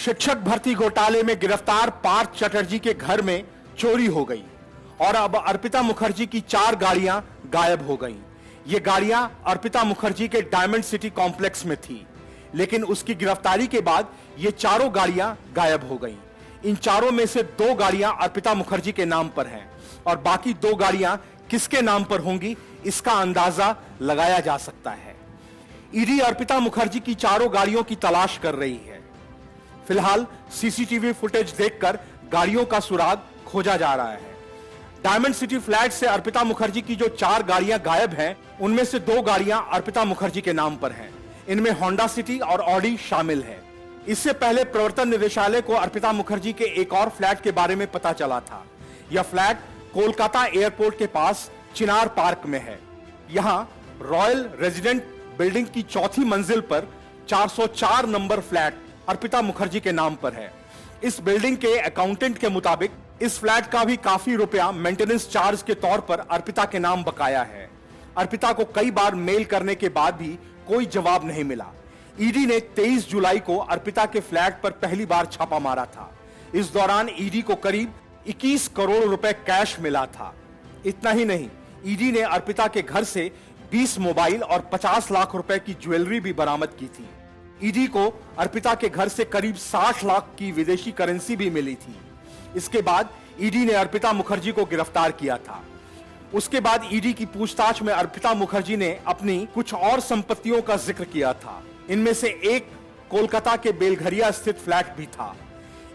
शिक्षक भर्ती घोटाले में गिरफ्तार पार्थ चटर्जी के घर में चोरी हो गई और अब अर्पिता मुखर्जी की 4 गाड़ियां गायब हो गईं। ये गाड़ियां अर्पिता मुखर्जी के डायमंड सिटी कॉम्प्लेक्स में थी, लेकिन उसकी गिरफ्तारी के बाद ये चारों गाड़ियां गायब हो गईं। इन चारों में से 2 गाड़ियां अर्पिता मुखर्जी के नाम पर हैं और बाकी 2 गाड़ियां किसके नाम पर होंगी, इसका अंदाजा लगाया जा सकता है। ईडी अर्पिता मुखर्जी की चारों गाड़ियों की तलाश कर रही है। फिलहाल सीसीटीवी फुटेज देखकर गाड़ियों का सुराग खोजा जा रहा है। डायमंड सिटी फ्लैट से अर्पिता मुखर्जी की जो 4 गाड़ियां गायब हैं, उनमें से 2 गाड़ियां अर्पिता मुखर्जी के नाम पर हैं। इनमें होंडा सिटी और ऑडी शामिल है। इससे पहले प्रवर्तन निदेशालय को अर्पिता मुखर्जी के एक और फ्लैट के बारे में पता चला था। यह फ्लैट कोलकाता एयरपोर्ट के पास चिनार पार्क में है। यहां रॉयल रेजिडेंट बिल्डिंग की 4थी मंजिल पर 404 नंबर फ्लैट अर्पिता मुखर्जी के नाम पर है। इस बिल्डिंग के अकाउंटेंट के मुताबिक इस फ्लैट का भी काफी रुपया मेंटेनेंस चार्ज के तौर पर अर्पिता के नाम बकाया है। अर्पिता को कई बार मेल करने के बाद भी कोई जवाब नहीं मिला। ईडी ने 23 जुलाई को अर्पिता के फ्लैट पर पहली बार छापा मारा था। इस दौरान ईडी को करीब 21 करोड़ रुपए कैश मिला था। इतना ही नहीं, ईडी ने अर्पिता के घर से 20 मोबाइल और 50 लाख रुपए की ज्वेलरी भी बरामद की थी। ईडी को अर्पिता के घर से करीब 60 लाख की विदेशी करेंसी भी मिली थी। इसके बाद ईडी ने अर्पिता मुखर्जी को गिरफ्तार किया था। उसके बाद ईडी की पूछताछ में अर्पिता मुखर्जी ने अपनी कुछ और संपत्तियों का जिक्र किया था। इनमें से एक कोलकाता के बेलघरिया स्थित फ्लैट भी था।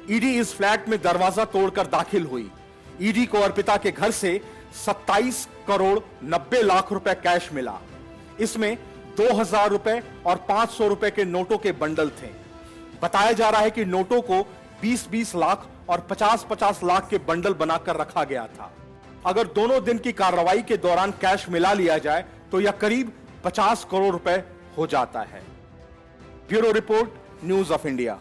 ईडी इस फ्लैट में दरवाजा तोड़कर दाखिल हुई। ईडी को अर्पिता के घर से 27 करोड़ 90 लाख रुपए कैश मिला। इसमें 2000 रुपए और 500 रुपए के नोटों के बंडल थे। बताया जा रहा है कि नोटों को 20-20 लाख और 50-50 लाख के बंडल बनाकर रखा गया था। अगर दोनों दिन की कार्रवाई के दौरान कैश मिला लिया जाए तो यह करीब 50 करोड़ रुपए हो जाता है। Bureau report, news of India.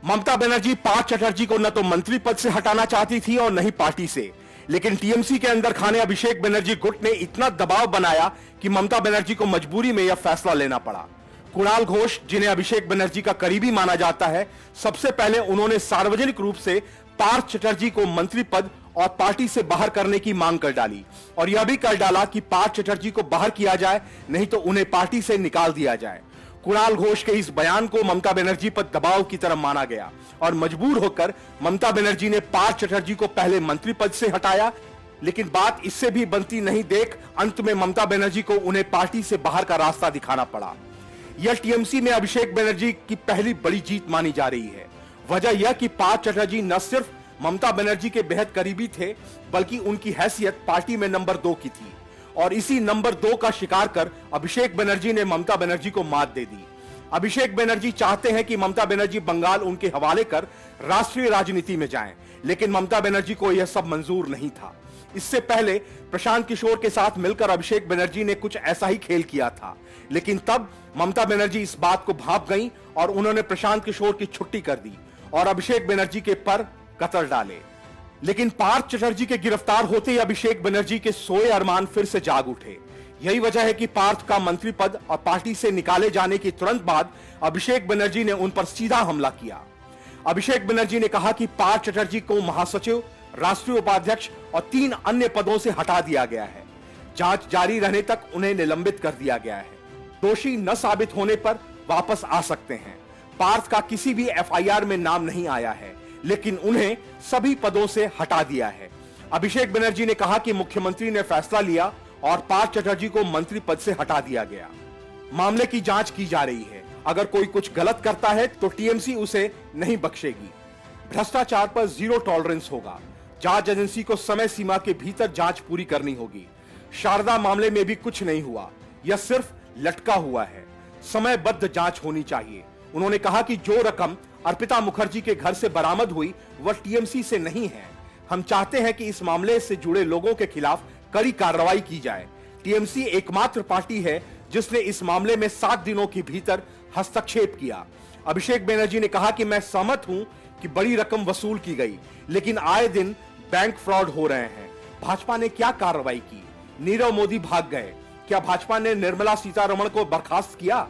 Mamata Banerjee Partha Chatterjee को न तो मंत्री पद से हटाना चाहती थी और न ही पार्टी से, लेकिन टीएमसी के अंदर खाने अभिषेक बनर्जी गुट ने इतना दबाव बनाया कि ममता बनर्जी को मजबूरी में यह फैसला लेना पड़ा। कुणाल घोष, जिन्हें अभिषेक बनर्जी का करीबी माना जाता है, सबसे पहले उन्होंने सार्वजनिक रूप से पार्थ चटर्जी को मंत्री पद और पार्टी से बाहर करने की मांग कर डाली और यह भी कर डाला कि पार्थ चटर्जी को बाहर किया जाए, नहीं तो उन्हें पार्टी से निकाल दिया जाए। कुणाल घोष के इस बयान को ममता बनर्जी पर दबाव की तरह माना गया और मजबूर होकर ममता बनर्जी ने पार्थ चटर्जी को पहले मंत्री पद से हटाया, लेकिन बात इससे भी बनती नहीं देख अंत में ममता बनर्जी को उन्हें पार्टी से बाहर का रास्ता दिखाना पड़ा। यह टीएमसी में अभिषेक बनर्जी की पहली बड़ी जीत मानी जा रही है। वजह यह कि पार्थ चटर्जी न सिर्फ ममता बनर्जी के बेहद करीबी थे, बल्कि उनकी हैसियत पार्टी में नंबर 2 की थी और इसी नंबर 2 का शिकार कर अभिषेक बनर्जी ने ममता बनर्जी को मात दे दी। अभिषेक बनर्जी चाहते हैं कि ममता बनर्जी बंगाल उनके हवाले कर राष्ट्रीय राजनीति में जाएं, लेकिन ममता बनर्जी को यह सब मंजूर नहीं था। इससे पहले प्रशांत किशोर के साथ मिलकर अभिषेक बनर्जी ने कुछ ऐसा ही खेल किया था, लेकिन तब ममता बनर्जी इस बात को भांप गईं और उन्होंने प्रशांत किशोर की छुट्टी कर दी और अभिषेक बनर्जी के पर कतर डाले। लेकिन पार्थ चटर्जी के गिरफ्तार होते ही अभिषेक बनर्जी के सोए अरमान फिर से जाग उठे। यही वजह है कि पार्थ का मंत्री पद और पार्टी से निकाले जाने के तुरंत बाद अभिषेक बनर्जी ने उन पर सीधा हमला किया। अभिषेक बनर्जी ने कहा कि पार्थ चटर्जी को महासचिव, राष्ट्रीय उपाध्यक्ष और 3 अन्य पदों से हटा दिया गया है। जांच जारी रहने तक उन्हें निलंबित कर दिया गया है। दोषी न साबित होने पर वापस आ सकते हैं। पार्थ का किसी भी एफआईआर में नाम नहीं आया है, लेकिन उन्हें सभी पदों से हटा दिया है। अभिषेक बनर्जी ने कहा कि मुख्यमंत्री ने फैसला लिया और पार्थ चटर्जी को मंत्री पद से हटा दिया गया। मामले की जांच की जा रही है। अगर कोई कुछ गलत करता है तो टीएमसी उसे नहीं बख्शेगी। भ्रष्टाचार पर 0 टॉलरेंस होगा। जांच एजेंसी को समय सीमा के भीतर जांच पूरी करनी होगी। शारदा मामले में भी कुछ नहीं हुआ, यह सिर्फ लटका हुआ है। समयबद्ध जांच होनी चाहिए। उन्होंने कहा कि जो रकम अर्पिता मुखर्जी के घर से बरामद हुई वह टीएमसी से नहीं है। हम चाहते हैं कि इस मामले से जुड़े लोगों के खिलाफ कड़ी कार्रवाई की जाए। टीएमसी एकमात्र पार्टी है जिसने इस मामले में 7 दिनों के भीतर हस्तक्षेप किया। अभिषेक बनर्जी ने कहा कि मैं सहमत हूं कि बड़ी रकम वसूल की गई, लेकिन आए दिन बैंक फ्रॉड हो रहे हैं। भाजपा ने क्या कार्रवाई की? नीरव मोदी भाग गए। क्या भाजपा ने निर्मला सीतारमण को बर्खास्त किया?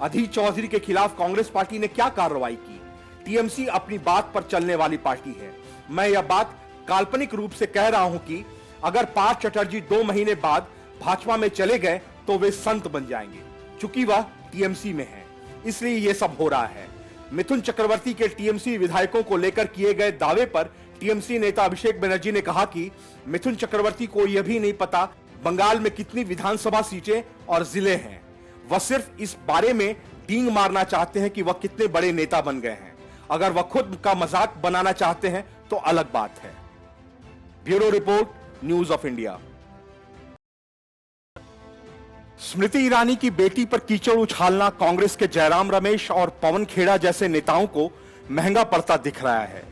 अधीर चौधरी के खिलाफ कांग्रेस पार्टी ने क्या कार्रवाई की? टीएमसी अपनी बात पर चलने वाली पार्टी है। मैं यह बात काल्पनिक रूप से कह रहा हूं कि अगर पार्थ चटर्जी 2 महीने बाद भाजपा में चले गए तो वे संत बन जाएंगे, चूंकि वह टीएमसी में है, इसलिए यह सब हो रहा है। मिथुन चक्रवर्ती के टीएमसी विधायकों को लेकर किए गए दावे पर टीएमसी नेता अभिषेक बनर्जी ने कहा कि मिथुन चक्रवर्ती को यह भी नहीं पता बंगाल में कितनी विधानसभा सीटें और जिले हैं। वह सिर्फ इस बारे में डींग मारना चाहते हैं कि वह कितने बड़े नेता बन गए हैं। अगर वह खुद का मजाक बनाना चाहते हैं तो अलग बात है। Bureau report, news of India. Smriti Irani की बेटी पर कीचड़ उछालना कांग्रेस के जयराम रमेश और पवन खेड़ा जैसे नेताओं को महंगा पड़ता दिख रहा है।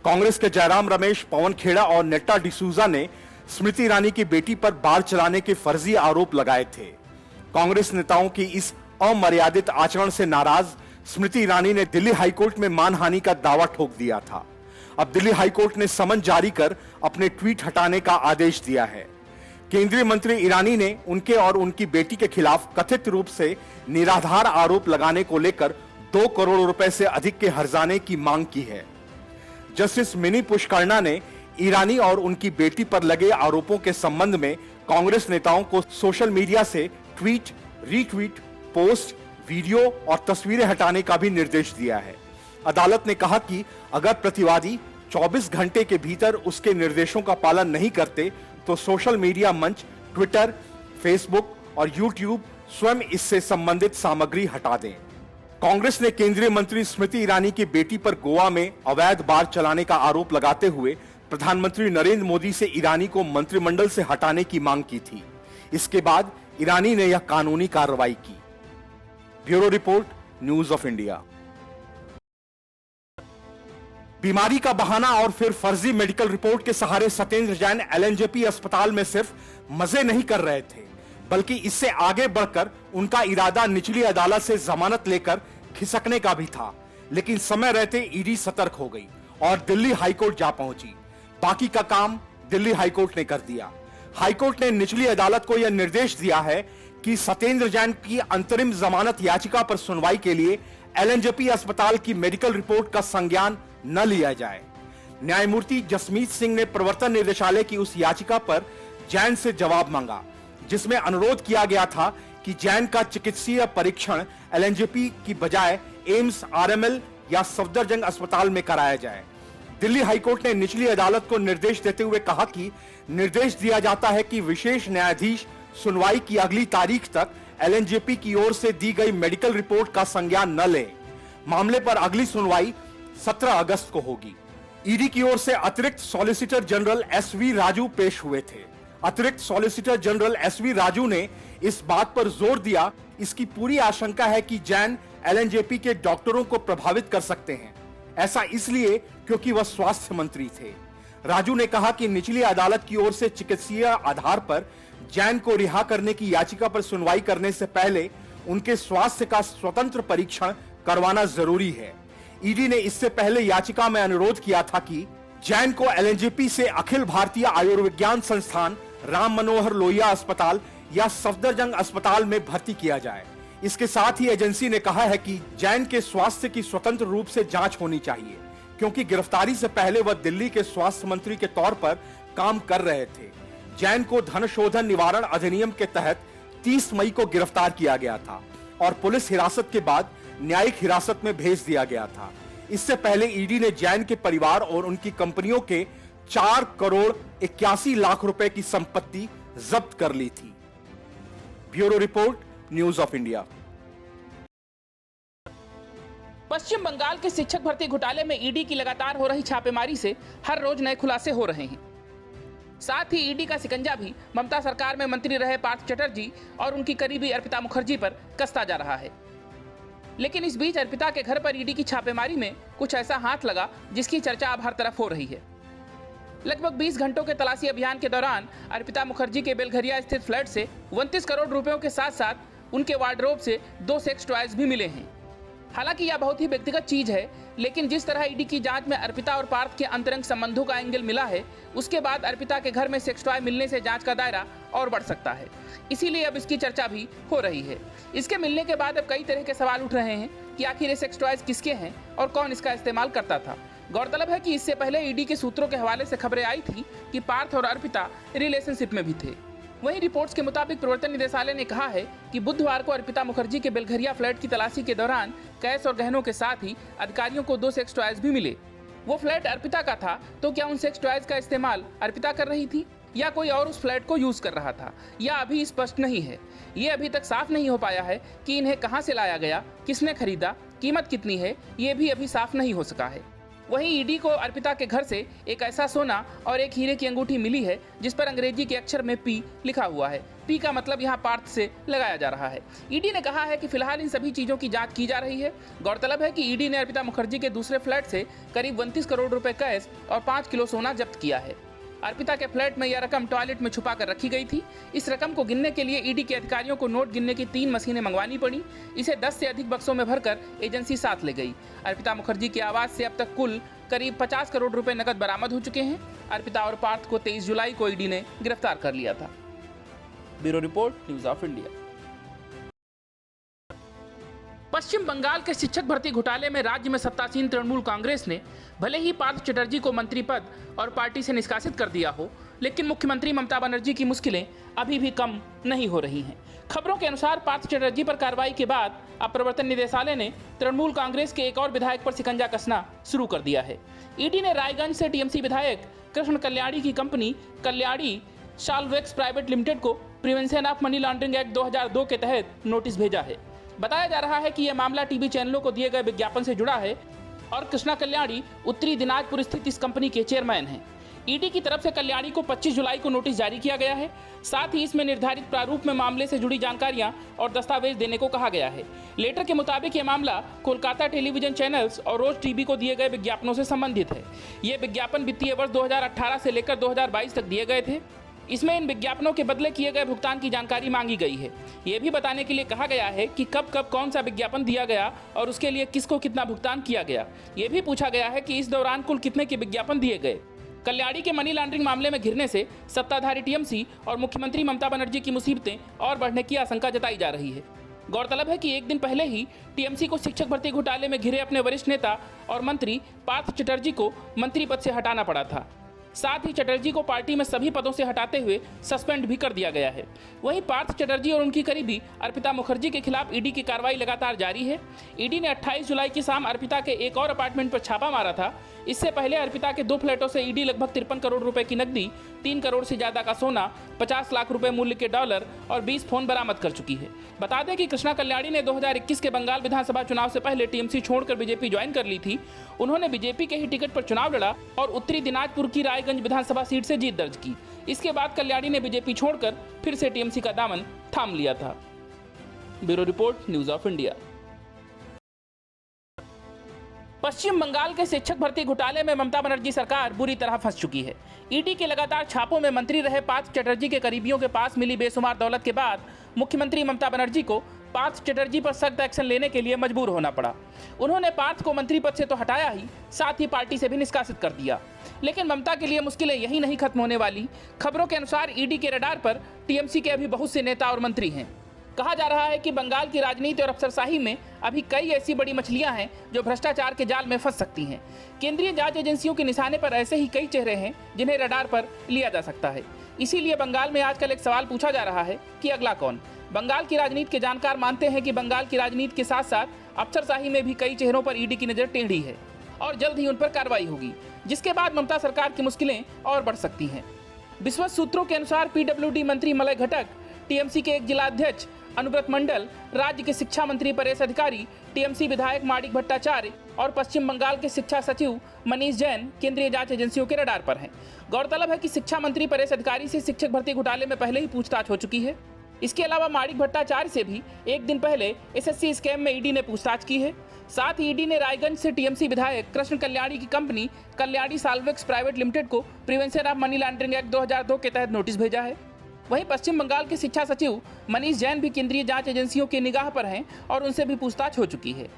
कांग्रेस के जयराम रमेश, पवन खेड़ा और नेट्टा डिसूजा ने स्मृति ईरानी की बेटी पर बार चलाने के फर्जी आरोप लगाए थे। कांग्रेस नेताओं की इस अमर्यादित आचरण से नाराज स्मृति ईरानी ने दिल्ली हाईकोर्ट में मानहानि का दावा ठोक दिया था। अब दिल्ली हाईकोर्ट ने समन जारी कर अपने ट्वीट हटाने का आदेश दिया है। केंद्रीय मंत्री ईरानी ने उनके और उनकी बेटी के खिलाफ कथित रूप से निराधार आरोप लगाने को लेकर 2 करोड़ रुपए से अधिक के हर्जाने की मांग की है। जस्टिस मिनी पुष्करना ने ईरानी और उनकी बेटी पर लगे आरोपों के संबंध में कांग्रेस नेताओं को सोशल मीडिया से ट्वीट, रीट्वीट, पोस्ट, वीडियो और तस्वीरें हटाने का भी निर्देश दिया है। अदालत ने कहा कि अगर प्रतिवादी 24 घंटे के भीतर उसके निर्देशों का पालन नहीं करते तो सोशल मीडिया मंच ट्विटर, फेसबुक और यूट्यूब स्वयं इससे संबंधित सामग्री हटा दें। कांग्रेस ने केंद्रीय मंत्री स्मृति ईरानी की बेटी पर गोवा में अवैध बार चलाने का आरोप लगाते हुए प्रधानमंत्री नरेंद्र मोदी से ईरानी को मंत्रिमंडल से हटाने की मांग की थी। इसके बाद ईरानी ने यह कानूनी कार्रवाई की। Bureau report, news of India. बीमारी का बहाना और फिर फर्जी मेडिकल रिपोर्ट के सहारे सत्येंद्र जैन एलएनजेपी अस्पताल में सिर्फ मजे नहीं कर रहे थे, बल्कि इससे आगे बढ़कर उनका इरादा निचली अदालत से जमानत लेकर खिसकने का भी था। लेकिन समय रहते ईडी सतर्क हो गई और दिल्ली हाईकोर्ट जा पहुंची। बाकी का काम दिल्ली हाईकोर्ट ने कर दिया। हाईकोर्ट ने निचली अदालत को यह निर्देश दिया है कि सत्येंद्र जैन की अंतरिम जमानत याचिका पर सुनवाई के लिए एलएनजेपी अस्पताल की मेडिकल रिपोर्ट का संज्ञान न लिया जाए। न्यायमूर्ति जसमीत सिंह ने प्रवर्तन निदेशालय की उस याचिका पर जैन से जवाब मांगा, जिसमें अनुरोध किया गया था कि जैन का चिकित्सीय परीक्षण एलएनजेपी की बजाय एम्स, आरएमएल या सफदरजंग अस्पताल में कराया जाए। दिल्ली हाईकोर्ट ने निचली अदालत को निर्देश देते हुए कहा कि निर्देश दिया जाता है कि विशेष न्यायाधीश सुनवाई की अगली तारीख तक एलएनजेपी की ओर से दी गई मेडिकल रिपोर्ट का संज्ञान न ले। मामले पर अगली सुनवाई 17 अगस्त को होगी। ईडी की ओर से अतिरिक्त सॉलिसिटर जनरल एसवी राजू पेश हुए थे। अतिरिक्त सॉलिसिटर जनरल एसवी राजू ने इस बात पर जोर दिया, इसकी पूरी आशंका है कि जैन एलएनजेपी के डॉक्टरों को प्रभावित कर सकते हैं। ऐसा इसलिए क्योंकि वह स्वास्थ्य मंत्री थे। राजू ने कहा कि निचली अदालत की ओर से चिकित्सीय आधार पर जैन को रिहा करने की याचिका पर सुनवाई करने से पहले उनके स्वास्थ्य का स्वतंत्र परीक्षण करवाना जरूरी है। ईडी ने इससे पहले याचिका में अनुरोध किया था कि जैन को एलएनजेपी से अखिल भारतीय आयुर्विज्ञान संस्थान, राम मनोहर लोहिया अस्पताल या सफदरजंग अस्पताल में भर्ती किया जाए। इसके साथ ही एजेंसी ने कहा है कि जैन के स्वास्थ्य की स्वतंत्र रूप से जांच होनी चाहिए, क्योंकि गिरफ्तारी से पहले वह दिल्ली के स्वास्थ्य मंत्री के तौर पर काम कर रहे थे। जैन को धन शोधन निवारण अधिनियम के तहत 30 मई को गिरफ्तार किया गया था और पुलिस हिरासत के बाद न्यायिक हिरासत में भेज दिया गया था। इससे पहले ईडी ने जैन के परिवार और उनकी कंपनियों के 4 करोड़ 81 लाख रुपए की संपत्ति जब्त कर ली थी। Bureau report, news of India. Paschim Bengal के शिक्षक भर्ती घोटाले में ईडी की लगातार हो रही छापेमारी से हर रोज नए खुलासे हो रहे हैं। साथ ही ईडी का शिकंजा भी ममता सरकार में मंत्री रहे पार्थ चटर्जी और उनकी करीबी अर्पिता मुखर्जी पर कसता जा रहा है। लेकिन इस बीच अर्पिता के घर पर ईडी की छापेमारी में कुछ ऐसा हाथ लगा जिसकी चर्चा अब हर तरफ हो रही है। लगभग 20 घंटों के तलाशी अभियान के दौरान अर्पिता मुखर्जी के बेलघरिया स्थित फ्लैट से 29 करोड़ रुपयों के साथ साथ उनके वार्डरोब से 2 सेक्स टॉयज भी मिले हैं। हालांकि यह बहुत ही व्यक्तिगत चीज है, लेकिन जिस तरह ईडी की जांच में अर्पिता और पार्थ के अंतरंग संबंधों का एंगल मिला है, उसके बाद अर्पिता के घर में सेक्स टॉय मिलने से जांच का दायरा और बढ़ सकता है। इसीलिए अब इसकी चर्चा भी हो रही है। इसके मिलने के बाद अब कई तरह के सवाल उठ रहे हैं कि आखिर ये सेक्स टॉयज किसके हैं और कौन इसका इस्तेमाल करता था। गौरतलब है कि इससे पहले ईडी के सूत्रों के हवाले से खबरें आई थी कि पार्थ और अर्पिता रिलेशनशिप में भी थे। वहीं रिपोर्ट्स के मुताबिक प्रवर्तन निदेशालय ने कहा है कि बुधवार को अर्पिता मुखर्जी के बेलघरिया फ्लैट की तलाशी के दौरान कैश और गहनों के साथ ही अधिकारियों को 2 सेक्स टॉयज भी मिले। वो फ्लैट अर्पिता का था, तो क्या उन सेक्स टॉयज का इस्तेमाल अर्पिता कर रही थी या कोई और उस फ्लैट को यूज कर रहा था, यह अभी स्पष्ट नहीं है। ये अभी तक साफ नहीं हो पाया है कि इन्हें कहां से लाया गया, किसने खरीदा, कीमत कितनी है, ये भी अभी साफ नहीं हो सका है। वहीं ईडी को अर्पिता के घर से एक ऐसा सोना और एक हीरे की अंगूठी मिली है जिस पर अंग्रेजी के अक्षर में पी लिखा हुआ है। पी का मतलब यहाँ पार्थ से लगाया जा रहा है। ईडी ने कहा है कि फिलहाल इन सभी चीजों की जांच की जा रही है। गौरतलब है कि ईडी ने अर्पिता मुखर्जी के दूसरे फ्लैट से करीब 29 करोड़ रुपए कैश और 5 किलो सोना जब्त किया है। अर्पिता के फ्लैट में यह रकम टॉयलेट में छुपा कर रखी गई थी। इस रकम को गिनने के लिए ईडी के अधिकारियों को नोट गिनने की 3 मशीनें मंगवानी पड़ी। इसे 10 से अधिक बक्सों में भरकर एजेंसी साथ ले गई। अर्पिता मुखर्जी के आवास से अब तक कुल करीब 50 करोड़ रुपए नकद बरामद हो चुके हैं। अर्पिता और पार्थ को 23 जुलाई को ईडी ने गिरफ्तार कर लिया था। Bureau report, news of India. Paschim Bengal के शिक्षक भर्ती घोटाले में राज्य में सत्तासीन तृणमूल कांग्रेस ने भले ही पार्थ चटर्जी को मंत्री पद और पार्टी से निष्कासित कर दिया हो, लेकिन मुख्यमंत्री ममता बनर्जी की मुश्किलें अभी भी कम नहीं हो रही हैं। खबरों के अनुसार पार्थ चटर्जी पर कार्रवाई के बाद अब प्रवर्तन निदेशालय ने तृणमूल कांग्रेस के एक और विधायक पर शिकंजा कसना शुरू कर दिया है। ईडी ने रायगंज से टीएमसी विधायक कृष्ण कल्याणी की कंपनी कल्याणी साल्वेक्स प्राइवेट लिमिटेड को prevention of money laundering act 2002 के तहत नोटिस भेजा है। बताया जा रहा है कि यह मामला टीवी चैनलों को दिए गए विज्ञापन से जुड़ा है और कृष्णा कल्याणी उत्तरी दिनाजपुर स्थित इस कंपनी के चेयरमैन हैं। ईडी की तरफ से कल्याणी को 25 जुलाई को नोटिस जारी किया गया है। साथ ही इसमें निर्धारित प्रारूप में मामले से जुड़ी जानकारियां और दस्तावेज देने को कहा गया है। लेटर के मुताबिक यह मामला कोलकाता टेलीविजन चैनल्स और रोज टीवी को दिए गए विज्ञापनों से संबंधित है। ये विज्ञापन वित्तीय वर्ष 2018 से लेकर 2022 तक दिए गए थे। इसमें इन विज्ञापनों के बदले किए गए भुगतान की जानकारी मांगी गई है। ये भी बताने के लिए कहा गया है कि कब कब कौन सा विज्ञापन दिया गया और उसके लिए किसको कितना भुगतान किया गया। ये भी पूछा गया है कि इस दौरान कुल कितने के विज्ञापन दिए गए। कल्याणी के मनी लॉन्ड्रिंग मामले में घिरने से सत्ताधारी टीएमसी और मुख्यमंत्री ममता बनर्जी की मुसीबतें और बढ़ने की आशंका जताई जा रही है। गौरतलब है कि एक दिन पहले ही टीएमसी को शिक्षक भर्ती घोटाले में घिरे अपने वरिष्ठ नेता और मंत्री पार्थ चटर्जी को मंत्री पद से हटाना पड़ा था। साथ ही चटर्जी को पार्टी में सभी पदों से हटाते हुए सस्पेंड भी कर दिया गया है। वहीं पार्थ चटर्जी और उनकी करीबी अर्पिता मुखर्जी के खिलाफ ईडी की कार्रवाई लगातार जारी है। ईडी ने 28 जुलाई की शाम अर्पिता के एक और अपार्टमेंट पर छापा मारा था। इससे पहले अर्पिता के 2 फ्लैटों से ईडी लगभग 53 करोड़ रुपए की नकदी, 3 करोड़ से ज्यादा का सोना, 50 लाख रुपए मूल्य के डॉलर और 20 फोन बरामद कर चुकी है। बता दें कि कृष्णा कल्याणी ने 2021 के बंगाल विधानसभा चुनाव से पहले टीएमसी छोड़कर बीजेपी ज्वाइन कर ली थी। उन्होंने बीजेपी के ही टिकट पर चुनाव लड़ा और उत्तरी दिनाजपुर की रायगंज विधानसभा सीट से जीत दर्ज की। इसके बाद कल्याणी ने बीजेपी छोड़कर फिर से टीएमसी का दामन थाम लिया था। Bureau report, news of India. Paschim Bengal के शिक्षक भर्ती घोटाले में ममता बनर्जी सरकार बुरी तरह फंस चुकी है। ईडी के लगातार छापों में मंत्री रहे पार्थ चटर्जी के करीबियों के पास मिली बेशुमार दौलत के बाद मुख्यमंत्री ममता बनर्जी को पार्थ चटर्जी पर सख्त एक्शन लेने के लिए मजबूर होना पड़ा। उन्होंने पार्थ को मंत्री पद से तो हटाया ही, साथ ही पार्टी से भी निष्कासित कर दिया। लेकिन ममता के लिए मुश्किलें यही नहीं खत्म होने वाली। खबरों के अनुसार ईडी के रडार पर टीएमसी के अभी बहुत से नेता और मंत्री हैं। कहा जा रहा है कि बंगाल की राजनीति और अफसरशाही में अभी कई ऐसी बड़ी मछलियां हैं जो भ्रष्टाचार के जाल में फंस सकती हैं। केंद्रीय जांच एजेंसियों के निशाने पर ऐसे ही कई चेहरे हैं जिन्हें रडार पर लिया जा सकता है। इसीलिए बंगाल में आजकल एक सवाल पूछा जा रहा है कि अगला कौन। बंगाल की राजनीति के जानकार मानते हैं कि बंगाल की राजनीति के साथ साथ अफसरशाही में भी कई चेहरों पर ईडी की नजर टेढ़ी है और जल्द ही उन पर कार्रवाई होगी, जिसके बाद ममता सरकार की मुश्किलें और बढ़ सकती हैं। विश्वस्त सूत्रों के अनुसार पीडब्ल्यूडी मंत्री मलय घटक, टीएमसी के एक जिला अध्यक्ष अनुव्रत मंडल, राज्य के शिक्षा मंत्री परेश अधिकारी, टीएमसी विधायक माणिक भट्टाचार्य और पश्चिम बंगाल के शिक्षा सचिव मनीष जैन केंद्रीय जांच एजेंसियों के रडार पर हैं। गौरतलब है कि शिक्षा मंत्री परेश अधिकारी से शिक्षक भर्ती घोटाले में पहले ही पूछताछ हो चुकी है। इसके अलावा माणिक भट्टाचार्य से भी एक दिन पहले एसएससी स्कैम में ईडी ने पूछताछ की है। साथ ही ईडी ने रायगंज से टीएमसी विधायक कृष्ण कल्याणी की कंपनी कल्याणी साल्वेक्स प्राइवेट लिमिटेड को prevention of money laundering act 2002 के तहत नोटिस भेजा है। वहीं पश्चिम बंगाल के शिक्षा सचिव मनीष जैन भी केंद्रीय जांच एजेंसियों की निगाह पर हैं और उनसे भी पूछताछ हो चुकी है।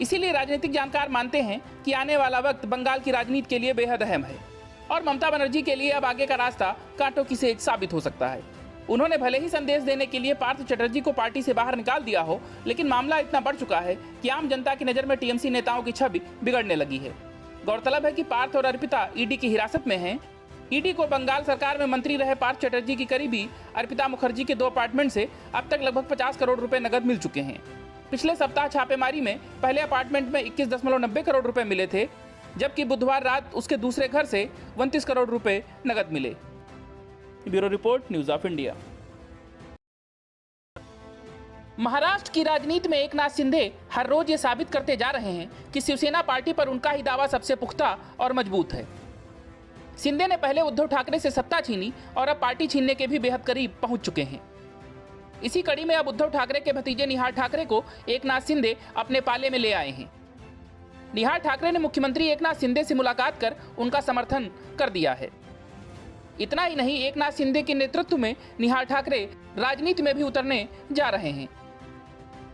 इसीलिए राजनीतिक जानकार मानते हैं कि आने वाला वक्त बंगाल की राजनीति के लिए बेहद अहम है और ममता बनर्जी के लिए अब आगे का रास्ता कांटों की सेक साबित हो सकता है। उन्होंने भले ही संदेश देने के लिए पार्थ चटर्जी को पार्टी से बाहर निकाल दिया हो, लेकिन मामला इतना बढ़ चुका है कि आम जनता की नजर में टीएमसी नेताओं की छवि बिगड़ने लगी है। गौरतलब है कि पार्थ और अर्पिता ईडी की हिरासत में हैं। ईडी को बंगाल सरकार में मंत्री रहे पार्थ चटर्जी की करीबी अर्पिता मुखर्जी के 2 अपार्टमेंट से अब तक लगभग 50 करोड़ रुपए नगद मिल चुके हैं। पिछले सप्ताह छापेमारी में पहले अपार्टमेंट में 21.90 करोड़ रुपए मिले थे, जबकि बुधवार रात उसके दूसरे घर से 29 करोड़ रुपए नगद मिले। Bureau report, news of India. Maharashtra की राजनीति में एकनाथ शिंदे हर रोज ये साबित करते जा रहे हैं कि शिवसेना पार्टी पर उनका ही दावा सबसे पुख्ता और मजबूत है। शिंदे ने पहले उद्धव ठाकरे से सत्ता छीनी और अब पार्टी छीनने के भी बेहद करीब पहुंच चुके हैं। इसी कड़ी में अब उद्धव ठाकरे के भतीजे निहाल ठाकरे को एकनाथ शिंदे अपने पाले में ले आए हैं। निहाल ठाकरे ने मुख्यमंत्री एकनाथ शिंदे से मुलाकात कर उनका समर्थन कर दिया है। इतना ही नहीं, एकनाथ शिंदे के नेतृत्व में निहाल ठाकरे राजनीति में भी उतरने जा रहे हैं।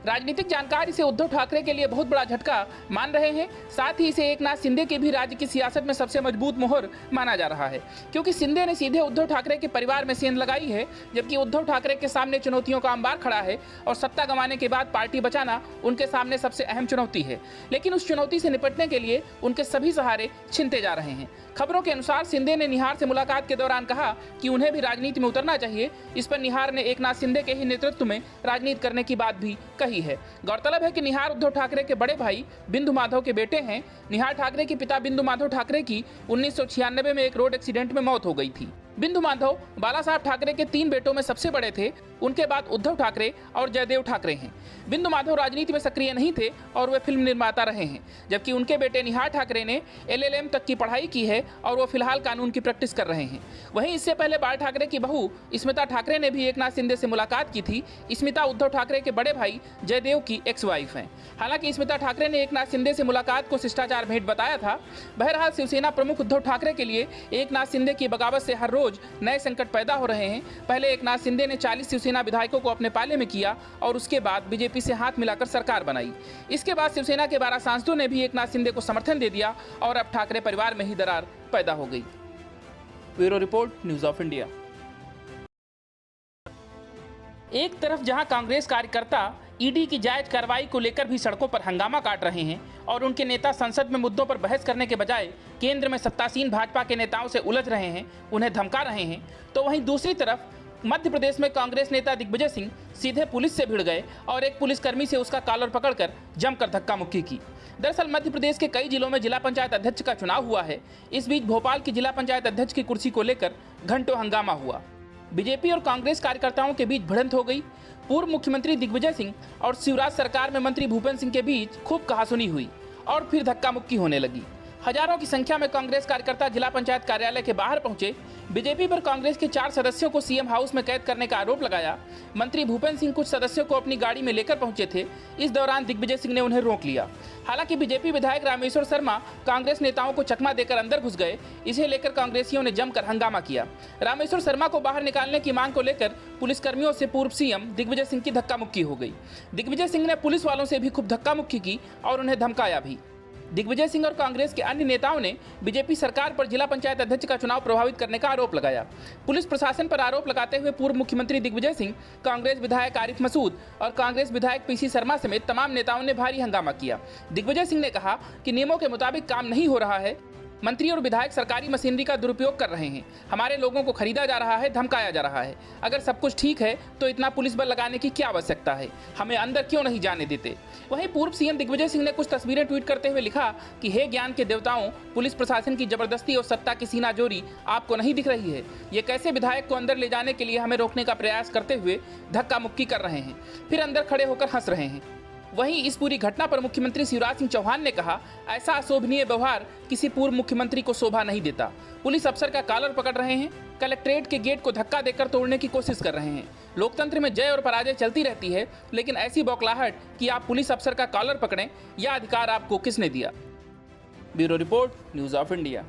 राजनीतिक जानकार इसे उद्धव ठाकरे के लिए बहुत बड़ा झटका मान रहे हैं। साथ ही इसे एकनाथ शिंदे के भी राज्य की सियासत में सबसे मजबूत मोहर माना जा रहा है, क्योंकि शिंदे ने सीधे उद्धव ठाकरे के परिवार में सेंध लगाई है, जबकि उद्धव ठाकरे के सामने चुनौतियों का अंबार खड़ा है और सत्ता गंवाने के बाद पार्टी बचाना उनके सामने सबसे अहम चुनौती है। लेकिन उस चुनौती से निपटने के लिए उनके सभी सहारे छिनते जा रहे हैं। खबरों के अनुसार शिंदे ने निहार से मुलाकात के दौरान कहा कि उन्हें भी राजनीति में उतरना चाहिए। इस पर निहार ने एकनाथ शिंदे के ही नेतृत्व में राजनीति करने की बात भी कही है। गौरतलब है कि निहार उद्धव ठाकरे के बड़े भाई बिंदु माधव के बेटे हैं। निहाल ठाकरे के पिता बिंदु माधव ठाकरे की 1996 में एक रोड एक्सीडेंट में मौत हो गई थी। बिंदु माधव बाला साहब ठाकरे के 3 बेटों में सबसे बड़े थे। उनके बाद उद्धव ठाकरे और जयदेव ठाकरे हैं। बिंदु माधव राजनीति में सक्रिय नहीं थे और वे फिल्म निर्माता रहे हैं, जबकि उनके बेटे निहाल ठाकरे ने LLM तक की पढ़ाई की है और वो फिलहाल कानून की प्रैक्टिस कर रहे हैं। वहीं इससे पहले बाल ठाकरे की बहू स्मिता ठाकरे ने भी एकनाथ शिंदे से मुलाकात की थी। स्मिता उद्धव ठाकरे के बड़े भाई जयदेव की एक्स वाइफ हैं। हालांकि स्मिता ठाकरे ने एकनाथ शिंदे से मुलाकात को शिष्टाचार भेंट बताया था। बहरहाल शिवसेना प्रमुख उद्धव ठाकरे के लिए एकनाथ शिंदे की बगावत से हर रोज नए संकट पैदा हो रहे हैं। पहले एकनाथ शिंदे ने 40 शिवसेना विधायकों को अपने पाले में किया और उसके बाद बीजेपी से हाथ मिलाकर सरकार बनाई। इसके बाद शिवसेना के 12 सांसदों ने भी एकनाथ शिंदे को समर्थन दे दिया और अब ठाकरे परिवार में ही दरार पैदा हो गई। Bureau report, news of India. एक तरफ जहां कांग्रेस कार्यकर्ता ईडी की जायज कार्रवाई को लेकर भी सड़कों पर हंगामा काट रहे हैं और उनके नेता संसद में मुद्दों पर बहस करने के बजाय केंद्र में सत्तासीन भाजपा के नेताओं से उलझ रहे हैं, उन्हें धमका रहे हैं, तो वहीं दूसरी तरफ मध्य प्रदेश में कांग्रेस नेता दिग्विजय सिंह सीधे पुलिस से भिड़ गए और एक पुलिसकर्मी से उसका कॉलर पकड़कर जमकर धक्का मुक्की की। दरअसल मध्य प्रदेश के कई जिलों में जिला पंचायत अध्यक्ष का चुनाव हुआ है। इस बीच भोपाल की जिला पंचायत अध्यक्ष की कुर्सी को लेकर घंटों हंगामा हुआ। बीजेपी और कांग्रेस कार्यकर्ताओं के बीच भिड़ंत हो गई। पूर्व मुख्यमंत्री दिग्विजय सिंह और शिवराज सरकार में मंत्री भूपेंद्र सिंह के बीच खूब कहासुनी हुई और फिर धक्का मुक्की होने लगी। हजारों की संख्या में कांग्रेस कार्यकर्ता जिला पंचायत कार्यालय के बाहर पहुंचे। बीजेपी पर कांग्रेस के 4 सदस्यों को सीएम हाउस में कैद करने का आरोप लगाया। मंत्री भूपेंद्र सिंह कुछ सदस्यों को अपनी गाड़ी में लेकर पहुंचे थे। इस दौरान दिग्विजय सिंह ने उन्हें रोक लिया। हालांकि बीजेपी विधायक रामेश्वर शर्मा कांग्रेस नेताओं को चकमा देकर अंदर घुस गए। इसे लेकर कांग्रेसियों ने जमकर हंगामा किया। रामेश्वर शर्मा को बाहर निकालने की मांग को लेकर पुलिसकर्मियों से पूर्व सीएम दिग्विजय सिंह की धक्का मुक्की हो गई। दिग्विजय सिंह ने पुलिस वालों से भी खूब धक्का मुक्की की और उन्हें धमकाया भी। दिग्विजय सिंह और कांग्रेस के अन्य नेताओं ने बीजेपी सरकार पर जिला पंचायत अध्यक्ष का चुनाव प्रभावित करने का आरोप लगाया। पुलिस प्रशासन पर आरोप लगाते हुए पूर्व मुख्यमंत्री दिग्विजय सिंह, कांग्रेस विधायक आरिफ मसूद और कांग्रेस विधायक पीसी शर्मा समेत तमाम नेताओं ने भारी हंगामा किया। दिग्विजय सिंह ने कहा कि नियमों के मुताबिक काम नहीं हो रहा है। मंत्री और विधायक सरकारी मशीनरी का दुरुपयोग कर रहे हैं। हमारे लोगों को खरीदा जा रहा है, धमकाया जा रहा है। अगर सब कुछ ठीक है तो इतना पुलिस बल लगाने की क्या आवश्यकता है? हमें अंदर क्यों नहीं जाने देते? वहीं पूर्व सीएम दिग्विजय सिंह ने कुछ तस्वीरें ट्वीट करते हुए लिखा कि हे ज्ञान के देवताओं, पुलिस प्रशासन की जबरदस्ती और सत्ता की सीनाजोरी आपको नहीं दिख रही है? ये कैसे विधायक को अंदर ले जाने के लिए हमें रोकने का प्रयास करते हुए धक्का मुक्की कर रहे हैं, फिर अंदर खड़े होकर हंस रहे हैं। वहीं इस पूरी घटना पर मुख्यमंत्री शिवराज सिंह चौहान ने कहा, ऐसा अशोभनीय व्यवहार किसी पूर्व मुख्यमंत्री को शोभा नहीं देता। पुलिस अफसर का कॉलर पकड़ रहे हैं, कलेक्ट्रेट के गेट को धक्का देकर तोड़ने की कोशिश कर रहे हैं। लोकतंत्र में जय और पराजय चलती रहती है, लेकिन ऐसी बौखलाहट कि आप पुलिस अफसर का कॉलर पकड़ें, यह अधिकार आपको किसने दिया? Bureau report, news of India.